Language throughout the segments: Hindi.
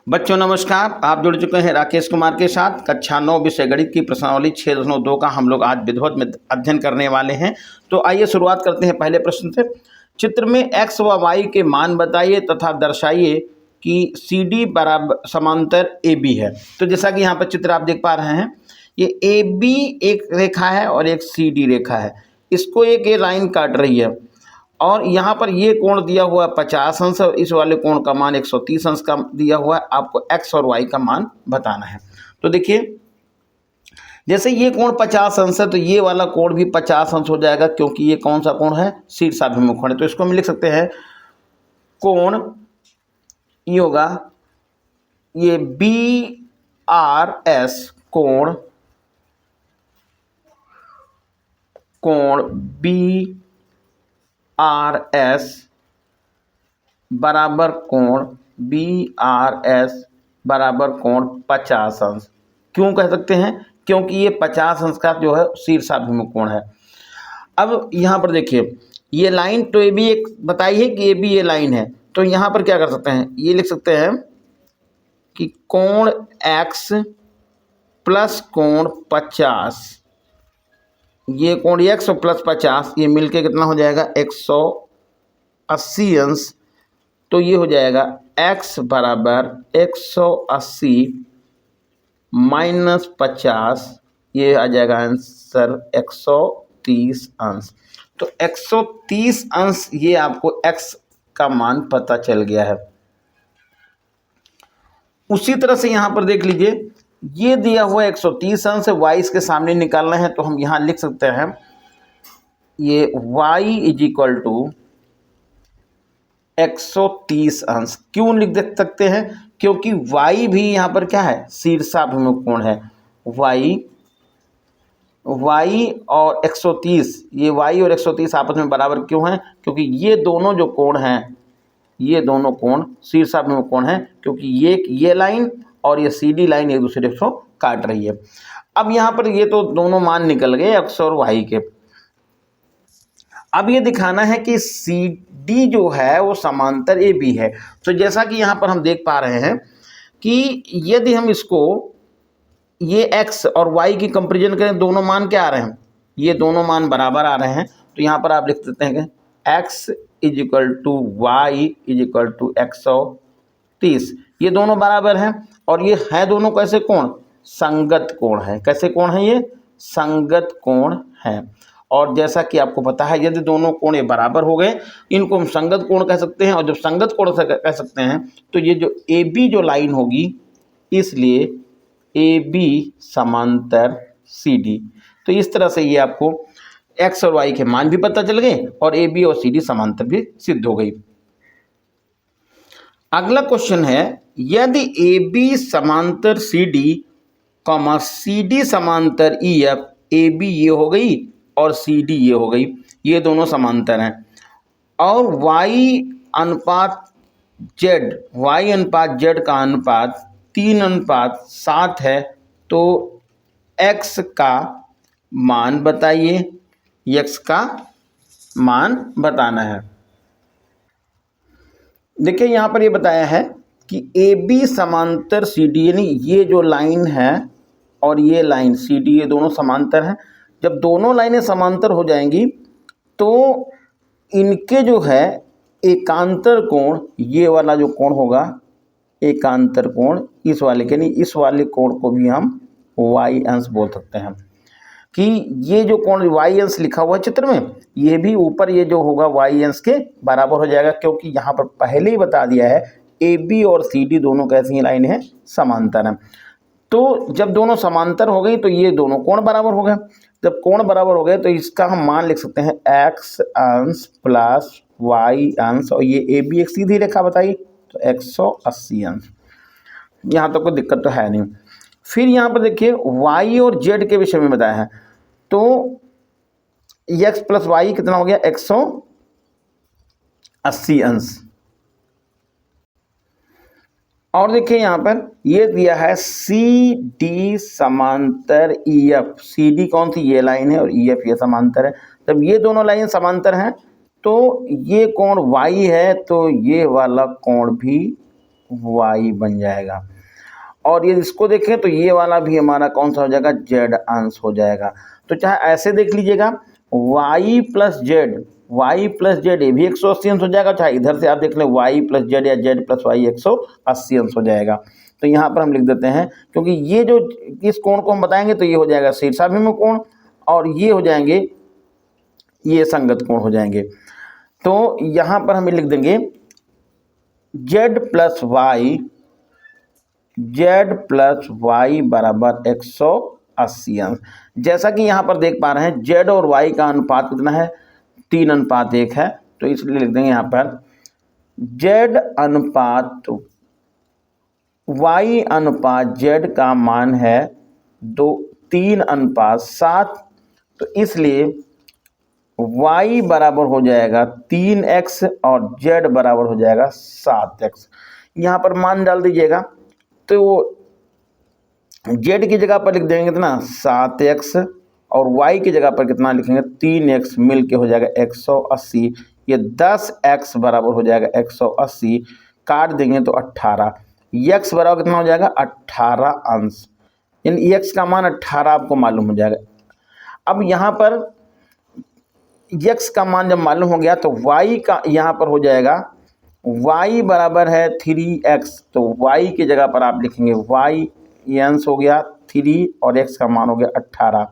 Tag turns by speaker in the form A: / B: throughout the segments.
A: बच्चों नमस्कार। आप जुड़ चुके हैं राकेश कुमार के साथ। कक्षा 9 विषय गणित की प्रश्नावली 6.2 का हम लोग आज विधिवत में अध्ययन करने वाले हैं। तो आइए शुरुआत करते हैं पहले प्रश्न से। चित्र में x व y के मान बताइए तथा दर्शाइए कि CD बराबर समांतर AB है। तो जैसा कि यहाँ पर चित्र आप देख पा रहे हैं, ये AB एक रेखा है और एक CD रेखा है। इसको एक ये लाइन काट रही है और यहाँ पर ये कोण दिया हुआ है 50 अंश और इस वाले कोण का मान 130 अंश का दिया हुआ है। आपको x और y का मान बताना है। तो देखिए, जैसे ये कोण 50 अंश है तो ये वाला कोण भी 50 अंश हो जाएगा, क्योंकि ये कौन सा कोण है? शीर्षाभिमुख कोण है। तो इसको हम लिख सकते हैं कोण ये होगा ये BRS कोण BRS बराबर कोण BRS बराबर कोण 50 अंश। क्यों कह सकते हैं? क्योंकि ये 50 अंश का जो है शीर्षाभिमुख कोण है। अब यहाँ पर देखिए, ये लाइन तो ये भी एक बताई है कि ये भी ये लाइन है। तो यहाँ पर क्या कर सकते हैं? ये लिख सकते हैं कि कोण x प्लस कोण 50, ये कोण x प्लस 50 ये मिलके कितना हो जाएगा? 180 अंश। तो ये हो जाएगा x बराबर 180 माइनस 50, ये आ जाएगा आंसर 130 अंश। तो 130 अंश ये आपको x का मान पता चल गया है। उसी तरह से यहाँ पर देख लीजिए, ये दिया हुआ 130 अंश y इसके सामने निकालना है। तो हम यहाँ लिख सकते हैं ये y इज इक्वल टू 130 अंश। क्यों लिख देख सकते हैं? क्योंकि y भी यहाँ पर क्या है? शीर्षाभिमुख कोण है। y और 130, ये y और 130 आपस में बराबर क्यों हैं? क्योंकि ये दोनों जो कोण हैं, ये दोनों कोण शीर्षाभिमुख कोण है, क्योंकि ये लाइन और ये CD लाइन एक दूसरे को काट रही है। अब यहाँ पर ये तो दोनों मान निकल गए x और y के। अब ये दिखाना है कि CD जो है वो समांतर AB है। तो जैसा कि यहाँ पर हम देख पा रहे हैं कि यदि हम इसको ये x और y की कंपेरिजन करें, दोनों मान क्या आ रहे हैं? ये दोनों मान बराबर आ रहे हैं। तो यहाँ पर आप लिख सकते हैं कि x is equal to y is equal to 130, ये दोनों बराबर हैं। और ये है दोनों कैसे कोण? संगत कोण है। कैसे कोण है? ये संगत कोण है। और जैसा कि आपको पता है, यदि दोनों कोण ये बराबर हो गए, इनको हम संगत कोण कह सकते हैं। और जब संगत कोण कह सकते हैं तो ये जो AB जो लाइन होगी, इसलिए AB समांतर CD। तो इस तरह से ये आपको x और y के मान भी पता चल गए और AB और CD समांतर भी सिद्ध हो गई। अगला क्वेश्चन है, यदि AB समांतर CD, CD समांतर EF, AB ये हो गई और CD ये हो गई, ये दोनों समांतर हैं, और y अनुपात z का अनुपात 3:7 है, तो x का मान बताइए। x का मान बताना है। देखिए, यहाँ पर ये बताया है कि AB समांतर CD, यानी ये जो लाइन है और ये लाइन CD, ये दोनों समांतर हैं। जब दोनों लाइनें समांतर हो जाएंगी तो इनके जो है एकांतर कोण, ये वाला जो कोण होगा एकांतर कोण, इस वाले के नहीं, इस वाले कोण को भी हम y अंश बोल सकते हैं। कि ये जो कोण y अंश लिखा हुआ है चित्र में, ये भी ऊपर ये जो होगा y अंश के बराबर हो जाएगा, क्योंकि यहाँ पर पहले ही बता दिया है AB और CD दोनों कैसी लाइन है? समांतर हैं। तो जब दोनों समांतर हो गई तो ये दोनों कोण बराबर हो गए। जब कोण बराबर हो गए तो इसका हम मान लिख सकते हैं x अंश प्लस y अंश, और ये AB एक सीधी रेखा बताई तो 180 अंश। यहाँ तक कोई दिक्कत तो है नहीं। फिर यहाँ पर देखिए, y और z के विषय में बताया है। तो x प्लस y कितना हो गया? 180 अंश। और देखिए यहाँ पर ये दिया है CD समांतर EF। CD कौन सी? ये लाइन है, और EF ये समांतर है। जब ये दोनों लाइन समांतर हैं तो ये कोण y है, तो ये वाला कोण भी वाई बन जाएगा। और ये इसको देखें तो ये वाला भी हमारा कौन सा हो जाएगा, जेड अंश हो जाएगा। तो चाहे ऐसे देख लीजिएगा वाई प्लस जेड ये भी 180 अंश हो जाएगा, चाहे इधर से आप देख लें वाई प्लस जेड या जेड प्लस वाई 180 अंश हो जाएगा। तो यहाँ पर हम लिख देते हैं, क्योंकि ये जो इस कोण को हम बताएंगे तो ये हो जाएगा शीर्षाभिमुख कोण और ये हो जाएंगे ये संगत कोण हो जाएंगे। तो यहाँ पर हम लिख देंगे जेड प्लस वाई बराबर 180 अंश। जैसा कि यहाँ पर देख पा रहे हैं जेड और वाई का अनुपात कितना है, 3:1 है। तो इसलिए लिख देंगे यहाँ पर जेड अनुपात वाई अनुपात जेड का मान है 3:7। तो इसलिए y बराबर हो जाएगा 3x और z बराबर हो जाएगा 7x। यहाँ पर मान डाल दीजिएगा तो z की जगह पर लिख देंगे कितना 7x और y की जगह पर कितना लिखेंगे 3x, मिल के हो जाएगा 180। ये 10x बराबर हो जाएगा 180, काट देंगे तो 18। x बराबर कितना हो जाएगा 18 अंश, यानी x का मान 18 आपको मालूम हो जाएगा। अब यहाँ पर x का मान जब मालूम हो गया तो y का यहाँ पर हो जाएगा y बराबर है 3x। तो y की जगह पर आप लिखेंगे y, ये अंश हो गया 3 और x का मान हो गया 18।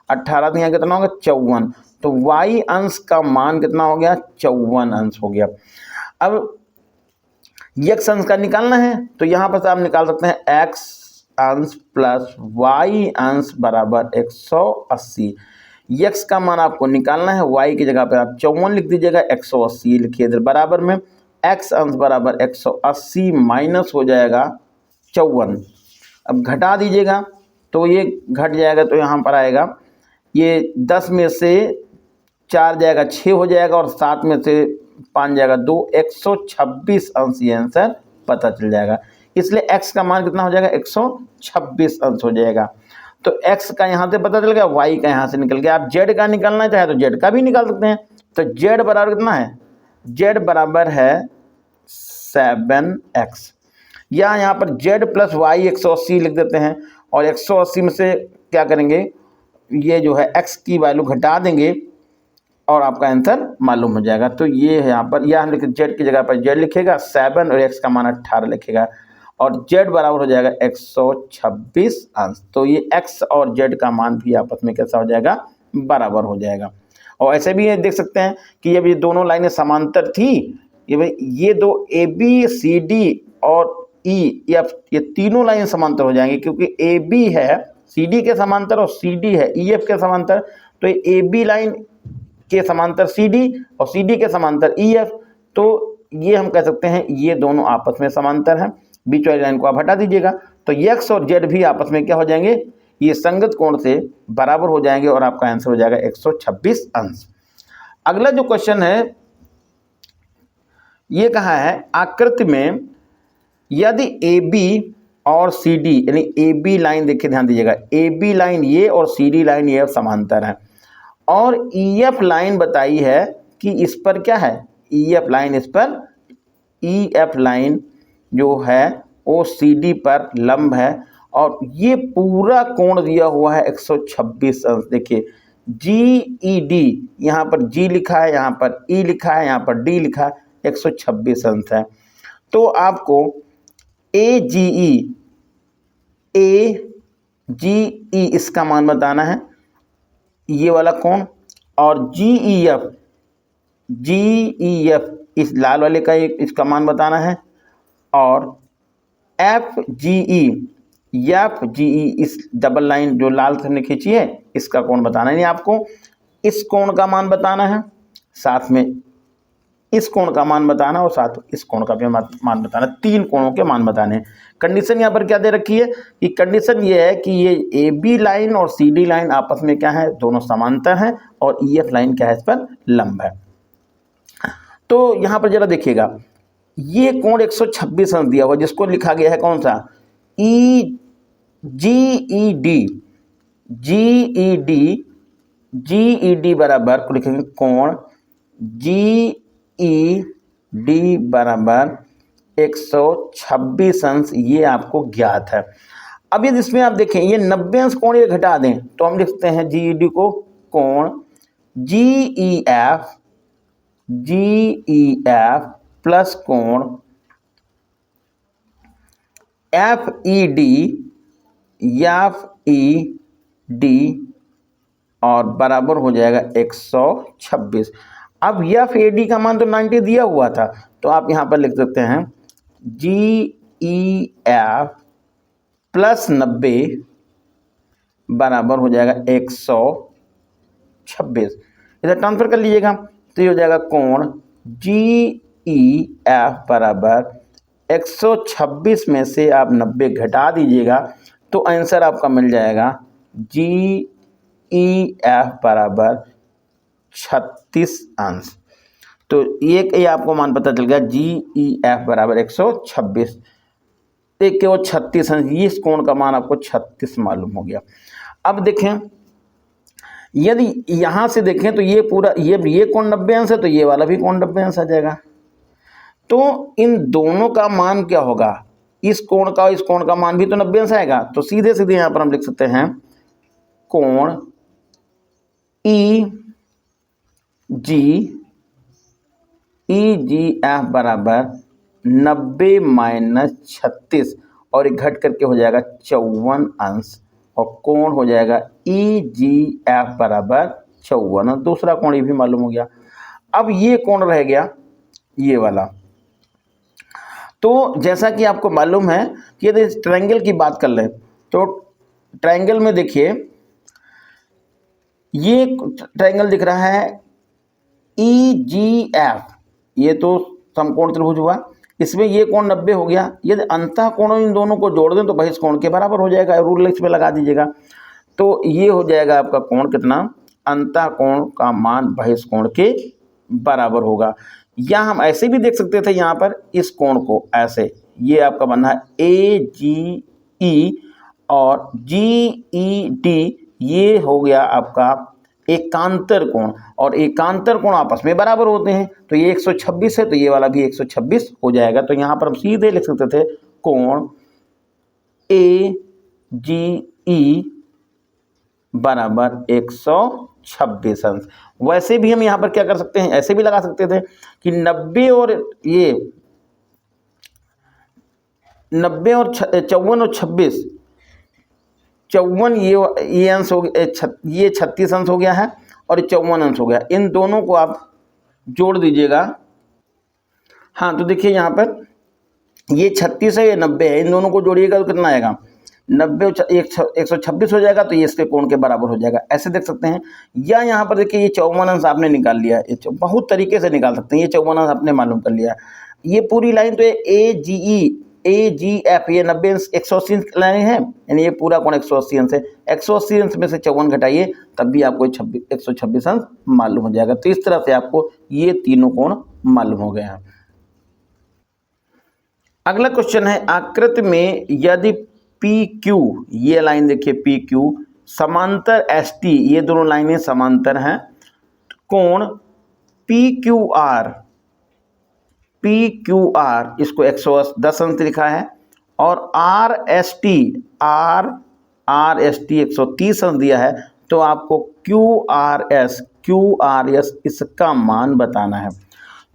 A: 18 तो यहाँ कितना होगा 54। तो y अंश का मान कितना हो गया 54 अंश हो गया। अब x अंश का निकालना है तो यहाँ पर आप निकाल सकते हैं x अंश प्लस y अंश बराबर 180। x का मान आपको निकालना है, y की जगह पर आप 54 लिख दीजिएगा, 180 लिखिए इधर बराबर में। x अंश बराबर 180 माइनस हो जाएगा 54। अब घटा दीजिएगा तो ये घट जाएगा, तो यहाँ पर आएगा ये 10 में से 4 जाएगा 6 हो जाएगा और 7 में से 5 जाएगा 2, 126 अंश ये आंसर पता चल जाएगा। इसलिए x का मान कितना हो जाएगा 126 अंश हो जाएगा। तो x का यहाँ से पता चल गया, y का यहाँ से निकल गया। आप z का निकालना चाहे तो z का भी निकाल सकते हैं। तो z बराबर कितना है, z बराबर है 7x। या यहाँ पर z प्लस वाई 180 लिख देते हैं और 180 में से क्या करेंगे, ये जो है x की वैल्यू घटा देंगे और आपका आंसर मालूम हो जाएगा। तो ये है यहाँ पर, या हम लिखे z की जगह पर z लिखेगा 7 और x का मान 18 लिखेगा और z बराबर हो जाएगा 126 अंश। तो ये x और z का मान भी आपस में कैसा हो जाएगा, बराबर हो जाएगा। और ऐसे भी ये देख सकते हैं कि ये भी दोनों लाइनें समांतर थी, ये भाई ये दो AB CD और EF ये तीनों लाइन समांतर हो जाएंगी, क्योंकि AB है CD के समांतर और CD है EF के समांतर। तो AB लाइन के समांतर CD और CD के समांतर EF, तो ये हम कह सकते हैं ये दोनों आपस में समांतर हैं। बीच वाली लाइन को आप हटा दीजिएगा तो x और z भी आपस में क्या हो जाएंगे, ये संगत कोण से बराबर हो जाएंगे और आपका आंसर हो जाएगा 126 अंश। अगला जो क्वेश्चन है ये कहा है आकृति में यदि AB और CD, यानी AB लाइन देखिए ध्यान दीजिएगा, AB लाइन ये और CD लाइन ये समांतर है और EF लाइन बताई है कि इस पर क्या है, EF लाइन इस पर, EF लाइन जो है वो CD पर लंब है और ये पूरा कोण दिया हुआ है 126 अंश। देखिए GED, यहाँ पर G लिखा है, यहाँ पर E लिखा है, यहाँ पर D लिखा है, 126 अंश है। तो आपको AGE इसका मान बताना है, ये वाला कोण, और GEF इस लाल वाले का इसका मान बताना है, और FGE इस डबल लाइन जो लाल से हमने खींची है इसका कोण बताना है। यानी आपको इस कोण का मान बताना है, साथ में इस कोण का मान बताना और साथ इस कोण का भी मान बताना, 3 कोणों के मान बताने हैं। कंडीशन यहाँ पर क्या दे रखी है कि कंडीशन ये है कि ये AB लाइन और CD लाइन आपस में क्या है, दोनों समांतर हैं और EF लाइन क्या है, इस पर लंब है। तो यहाँ पर जरा देखिएगा ये कोण 126 अंश दिया हुआ जिसको लिखा गया है कौन सा, GED बराबर लिखेंगे कोण GED बराबर 126 अंश ये आपको ज्ञात है। अब यदि इसमें आप देखें ये 90 अंश कोण ये घटा दें तो हम लिखते हैं जीईडी को कोण जीईएफ प्लस कोण एफईडी और बराबर हो जाएगा 126। अब एफईडी का मान तो 90 दिया हुआ था, तो आप यहाँ पर लिख सकते हैं जीईएफ प्लस 90 बराबर हो जाएगा 126। इधर ट्रांसफर कर लीजिएगा तो ये हो जाएगा कोण जीईएफ बराबर 126 में से आप 90 घटा दीजिएगा तो आंसर आपका मिल जाएगा जीईएफ बराबर 36 अंश। तो ये आपको मान पता चल गया जीईएफ बराबर 126, एक के वो 36 अंश, इस कोण का मान आपको 36 मालूम हो गया। अब देखें यदि यहाँ से देखें तो ये पूरा ये कोण 90 अंश है तो ये वाला भी कोण 90 अंश आ जाएगा। तो इन दोनों का मान क्या होगा, इस कोण का इस कोण का मान भी तो 90 अंश आएगा। तो सीधे सीधे यहाँ पर हम लिख सकते हैं कोण EGF बराबर 90 माइनस 36 और एक घट करके हो जाएगा 54 अंश और कोण हो जाएगा EGF बराबर 54। दूसरा कोण ये भी मालूम हो गया। अब ये कोण रह गया ये वाला। तो जैसा कि आपको मालूम है कि यदि ट्रायंगल की बात कर लें तो ट्रायंगल में देखिए ये ट्रायंगल दिख रहा है EGF, ये तो समकोण त्रिभुज हुआ, इसमें ये कोण 90 हो गया। यदि अंतः कोणों इन दोनों को जोड़ दें तो बहिष कोण के बराबर हो जाएगा, रूल इस पे लगा दीजिएगा। तो ये हो जाएगा आपका कोण कितना, अंतः कोण का मान बहिष कोण के बराबर होगा। या हम ऐसे भी देख सकते थे यहाँ पर इस कोण को ऐसे, ये आपका बनना है AGE और GED, ये हो गया आपका एकांतर कोण और एकांतर कोण आपस में बराबर होते हैं। तो ये 126 है तो ये वाला भी 126 हो जाएगा। तो यहाँ पर हम सीधे लिख सकते थे कोण AGE बराबर 126 अंश। वैसे भी हम यहाँ पर क्या कर सकते हैं, ऐसे भी लगा सकते थे कि 90 और 54 और 26, 54 ये अंश हो गया, ये 36 अंश हो गया है और 54 अंश हो गया। इन दोनों को आप जोड़ दीजिएगा। हाँ तो देखिए यहाँ पर ये 36 है ये 90 है, इन दोनों को जोड़िएगा तो कितना आएगा, 90 126 हो जाएगा। तो ये इसके कोण के बराबर हो जाएगा, ऐसे देख सकते हैं। या यहाँ पर देखिए ये 54 अंश आपने निकाल लिया, ये बहुत तरीके से निकाल सकते हैं। ये 54 अंश आपने मालूम कर लिया। ये पूरी लाइन तो AGF ये 90 अंश 180 लाइन है, यानी ये पूरा कोण 180 अंश है। 180 अंश में से 54 घटाइए तब भी आपको 126 अंश मालूम हो जाएगा। तो इस तरह से आपको ये तीनों कोण मालूम हो गए हैं। अगला क्वेश्चन है, आकृति में यदि PQ, ये लाइन देखिए PQ समांतर ST, ये दोनों लाइनें समांतर हैं, कोण PQR इसको 110 अंश लिखा है और RST 130 अंश दिया है। तो आपको QRS इसका मान बताना है।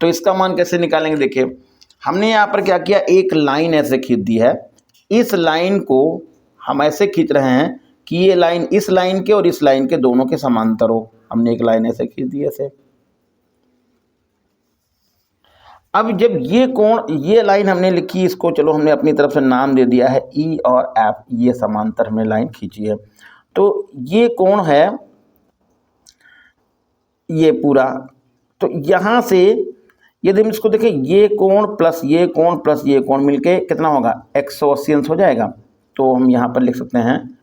A: तो इसका मान कैसे निकालेंगे, देखिए हमने यहाँ पर क्या किया, एक लाइन ऐसे खींच दी है। इस लाइन को हम ऐसे खींच रहे हैं कि ये लाइन इस लाइन के और इस लाइन के दोनों के समांतर हो। हमने एक लाइन ऐसे खींच दी ऐसे। अब जब ये कोण, ये लाइन हमने लिखी, इसको चलो हमने अपनी तरफ से नाम दे दिया है E और F, ये समांतर हमने लाइन खींची है। तो ये कोण है ये पूरा। तो यहाँ से यदि हम इसको देखें, ये कोण प्लस ये कोण प्लस ये कोण मिलके कितना होगा, 180 अंश हो जाएगा। तो हम यहाँ पर लिख सकते हैं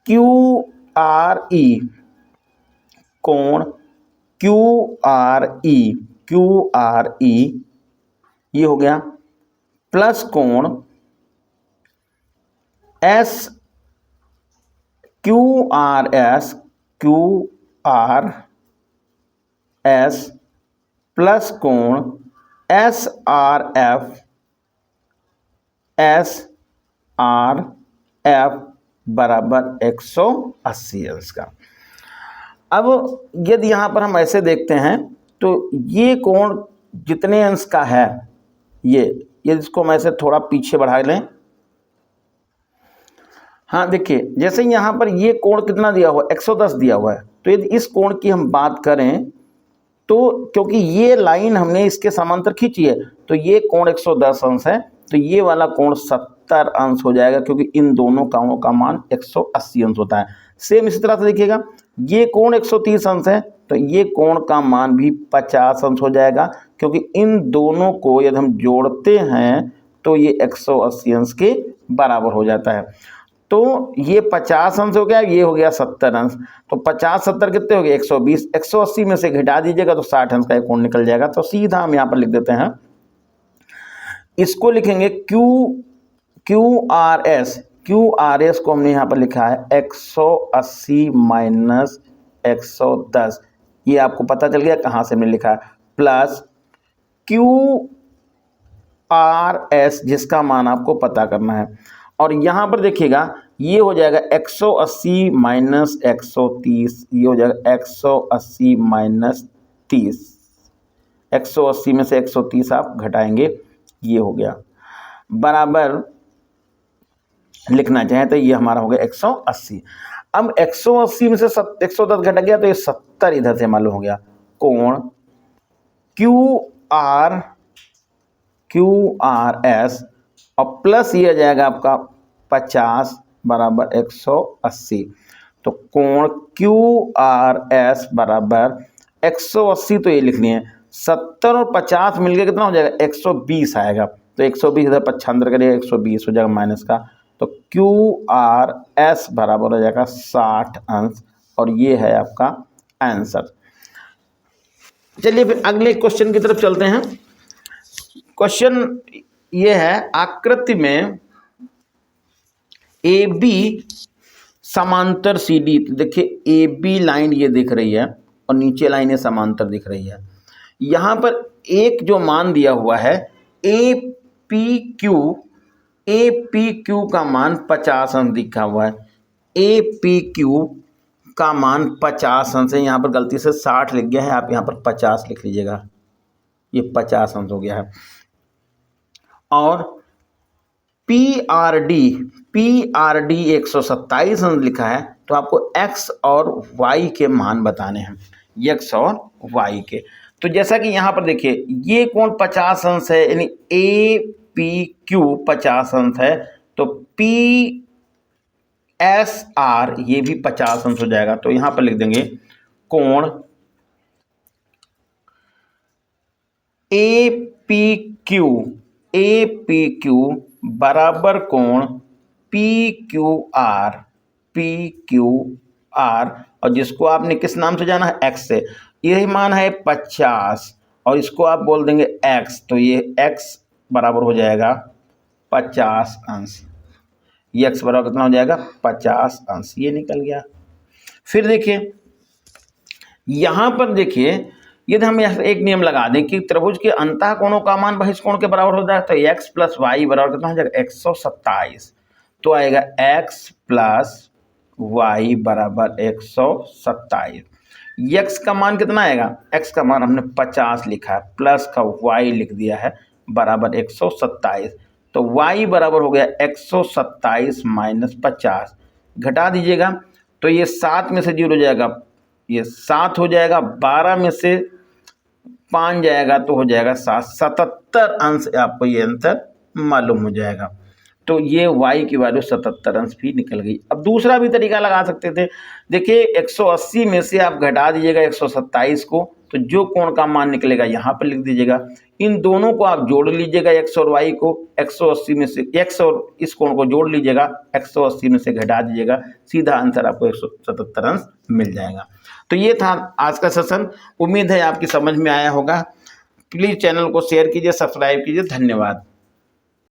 A: QRE कोण QRE ये हो गया प्लस कोण QRS प्लस कोण SRF बराबर 180 अंश का। अब यदि यहाँ पर हम ऐसे देखते हैं तो ये कोण जितने अंश का है, ये इसको हम ऐसे थोड़ा पीछे बढ़ा लें। हाँ देखिए, जैसे यहाँ पर ये कोण कितना दिया हुआ है, 110 दिया हुआ है। तो यदि इस कोण की हम बात करें तो क्योंकि ये लाइन हमने इसके समांतर खींची है, तो ये कोण 110 अंश है, तो ये वाला कोण 70 अंश हो जाएगा, क्योंकि इन दोनों कोणों का मान 180 अंश होता है। सेम इसी तरह से देखिएगा, ये कोण 130 अंश है, तो ये कोण का मान भी 50 अंश हो जाएगा, क्योंकि इन दोनों को यदि हम जोड़ते हैं तो ये 180 अंश के बराबर हो जाता है। तो ये 50 अंश हो गया, ये हो गया 70 अंश। तो 50 70 कितने हो गए, 120। 180 में से घटा दीजिएगा तो 60 अंश का एक कोण निकल जाएगा। तो सीधा हम यहाँ पर लिख देते हैं, इसको लिखेंगे QRS को हमने यहाँ पर लिखा है 180 माइनस 110। ये आपको पता चल गया कहाँ से हमने लिखा है, प्लस QRS जिसका मान आपको पता करना है। और यहाँ पर देखिएगा ये हो जाएगा 180 माइनस 130, ये हो जाएगा 180 माइनस 30। 180 में से 130 आप घटाएंगे, ये हो गया बराबर, लिखना चाहें तो ये हमारा हो गया 180। अब 180 में से 110 घट गया तो ये 70 इधर से मालूम हो गया। कोण QRS और प्लस ये आ जाएगा आपका 50 बराबर 180। तो कोण QRS बराबर 180, तो ये लिखनी है 70 और 50 मिलकर कितना हो जाएगा, 120 आएगा। तो 120 इधर 95 करिएगा, 120 हो जाएगा माइनस का। तो QRS बराबर हो जाएगा 60 अंश, और ये है आपका आंसर। चलिए फिर अगले क्वेश्चन की तरफ चलते हैं। क्वेश्चन ये है, आकृति में AB समांतर CD, देखिए AB लाइन ये दिख रही है और नीचे लाइन ये समांतर दिख रही है। यहाँ पर एक जो मान दिया हुआ है APQ का मान 50 अंश दिखा हुआ है। APQ का मान 50 अंश है, यहाँ पर गलती से 60 लिख गया है, आप यहाँ पर 50 लिख लीजिएगा, ये 50 अंश हो गया है। और PRD 127 अंश लिखा है, तो आपको X और Y के मान बताने हैं, X और Y के। तो जैसा कि यहाँ पर देखिए ये कोण 50 अंश है, यानी APQ 50 अंश है, तो PSR ये भी 50 अंश हो जाएगा। तो यहाँ पर लिख देंगे कोण APQ बराबर कोण PQR, और जिसको आपने किस नाम से जाना है, X से। यही मान है 50 और इसको आप बोल देंगे X, तो ये X बराबर हो जाएगा 50 अंश। ये X बराबर कितना हो जाएगा, 50 अंश, ये निकल गया। फिर देखिए यहाँ पर देखिए, यदि हम एक नियम लगा दें कि त्रिभुज के अंतः कोणों का मान बहिष्कोण के बराबर हो जाए, तो X प्लस वाई बराबर कितना हो जाएगा, 127। तो आएगा X प्लस वाई बराबर 127। X का मान कितना आएगा, X का मान हमने 50 लिखा है, प्लस का Y लिख दिया है बराबर 127। तो Y बराबर हो गया 127 माइनस 50, घटा दीजिएगा तो ये 7 में से 0 हो जाएगा, ये 7 हो जाएगा, 12 में से 5 जाएगा तो हो जाएगा 7, 77 अंश आपको ये आंसर मालूम हो जाएगा। तो ये y की वैल्यू 77 अंश भी निकल गई। अब दूसरा भी तरीका लगा सकते थे, देखिए 180 में से आप घटा दीजिएगा 127 को, तो जो कोण का मान निकलेगा यहाँ पर लिख दीजिएगा। इन दोनों को आप जोड़ लीजिएगा, x और y को, 180 में से x और इस कोण को जोड़ लीजिएगा, 180 में से घटा दीजिएगा, सीधा आंसर आपको 177 अंश मिल जाएगा। तो ये था आज का सेशन, उम्मीद है आपकी समझ में आया होगा। प्लीज़ चैनल को शेयर कीजिए, सब्सक्राइब कीजिए। धन्यवाद।